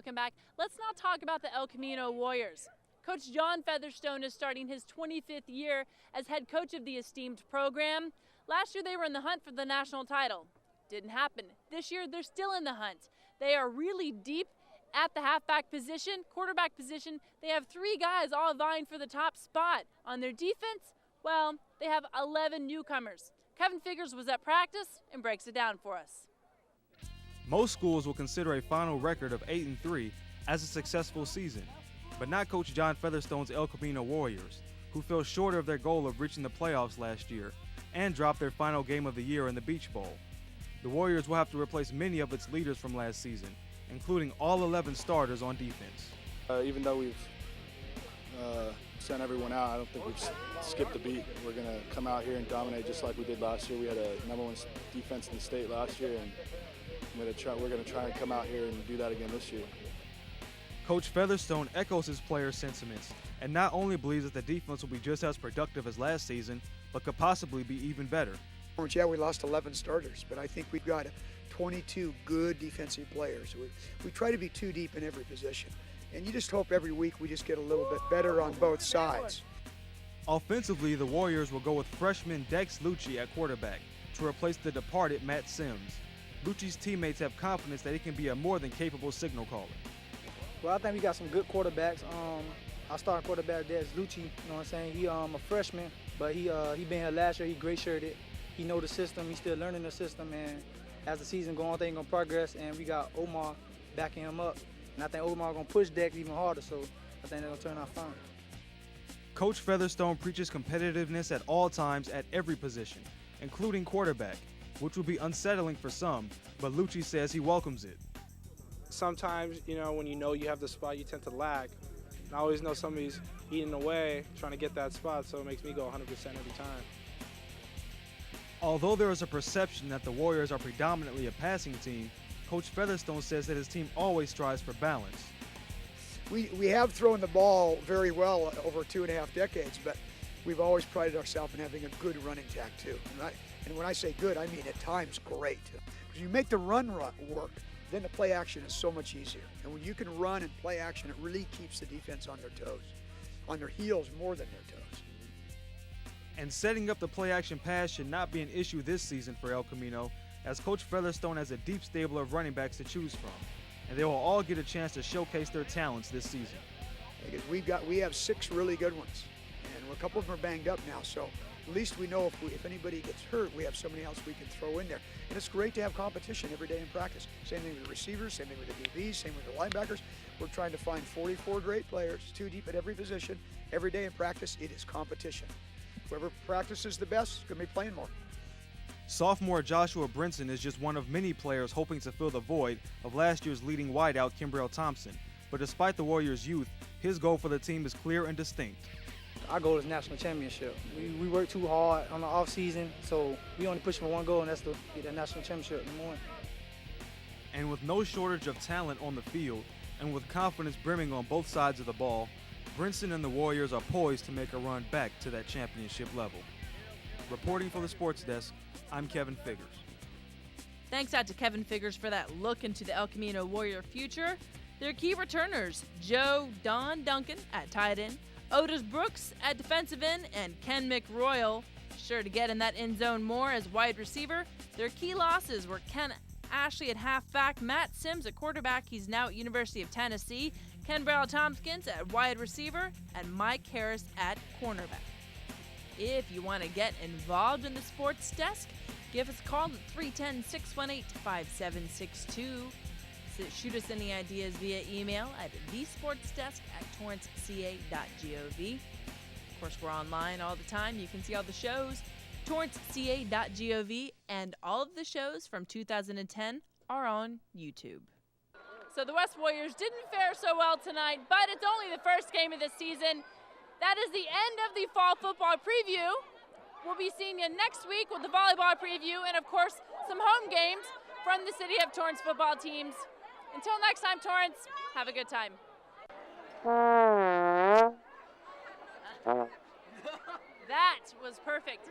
welcome back. Let's now talk about the El Camino Warriors. Coach John Featherstone is starting his 25th year as head coach of the esteemed program. Last year they were in the hunt for the national title. Didn't happen. This year they're still in the hunt. They are really deep at the halfback position, quarterback position. They have 3 guys all vying for the top spot. On their defense, well, they have 11 newcomers. Kevin Figures was at practice and breaks it down for us. Most schools will consider a final record of 8-3 as a successful season, but not Coach John Featherstone's El Camino Warriors, who fell short of their goal of reaching the playoffs last year and dropped their final game of the year in the Beach Bowl. The Warriors will have to replace many of its leaders from last season, including all 11 starters on defense. Even though we've sent everyone out, I don't think we've skipped a beat. We're going to come out here and dominate just like we did last year. We had a #1 defense in the state last year, and we're going to try and come out here and do that again this year. Coach Featherstone echoes his players' sentiments and not only believes that the defense will be just as productive as last season, but could possibly be even better. Yeah, we lost 11 starters, but I think we've got 22 good defensive players. We try to be too deep in every position, and you just hope every week we just get a little bit better on both sides. Offensively, the Warriors will go with freshman Dex Lucci at quarterback to replace the departed Matt Sims. Lucci's teammates have confidence that he can be a more than capable signal caller. Well, I think we got some good quarterbacks. Our starting quarterback there is Lucci, you know what I'm saying? He a freshman, but he been here last year. He gray shirted. He know the system. He's still learning the system, and as the season goes on, things gonna progress. And we got Omar backing him up, and I think Omar gonna push Dex even harder. So I think they're gonna turn out fine. Coach Featherstone preaches competitiveness at all times at every position, including quarterback, which will be unsettling for some, but Lucci says he welcomes it. Sometimes, when you have the spot, you tend to lag. And I always know somebody's eating away, trying to get that spot, so it makes me go 100% every time. Although there is a perception that the Warriors are predominantly a passing team, Coach Featherstone says that his team always strives for balance. We have thrown the ball very well over 2.5 decades, but we've always prided ourselves in having a good running attack too. And when I say good, I mean at times great. Because you make the run work, then the play action is so much easier. And when you can run and play action, it really keeps the defense on their toes, on their heels more than their toes. And setting up the play action pass should not be an issue this season for El Camino, as Coach Featherstone has a deep stable of running backs to choose from, and they will all get a chance to showcase their talents this season. Because we have 6 really good ones, and a couple of them are banged up now, so at least we know if anybody gets hurt, we have somebody else we can throw in there. And it's great to have competition every day in practice. Same thing with the receivers, same thing with the DBs, same with the linebackers. We're trying to find 44 great players, 2 deep at every position. Every day in practice, it is competition. Whoever practices the best is going to be playing more. Sophomore Joshua Brinson is just one of many players hoping to fill the void of last year's leading wideout Kimbrell Thompson. But despite the Warriors' youth, his goal for the team is clear and distinct. Our goal is national championship. We work too hard on the off season, so we only push for one goal, and that's to get that national championship in the morning. And with no shortage of talent on the field, and with confidence brimming on both sides of the ball, Brinson and the Warriors are poised to make a run back to that championship level. Reporting for the Sports Desk, I'm Kevin Figures. Thanks out to Kevin Figures for that look into the El Camino Warrior future. Their key returners, Don Duncan at tight end, Otis Brooks at defensive end, and Ken McRoyal, sure to get in that end zone more as wide receiver. Their key losses were Ken Ashley at halfback, Matt Sims at quarterback, he's now at University of Tennessee, Ken Barrell-Tompkins at wide receiver, and Mike Harris at cornerback. If you want to get involved in the Sports Desk, give us a call at 310-618-5762. Shoot us any ideas via email at thesportsdesk@TorranceCA.Gov. Of course, we're online all the time. You can see all the shows, TorranceCA.Gov, and all of the shows from 2010 are on YouTube. So the West Warriors didn't fare so well tonight, but it's only the first game of the season. That is the end of the fall football preview. We'll be seeing you next week with the volleyball preview and, of course, some home games from the City of Torrance football teams. Until next time, Torrance, have a good time. That was perfect.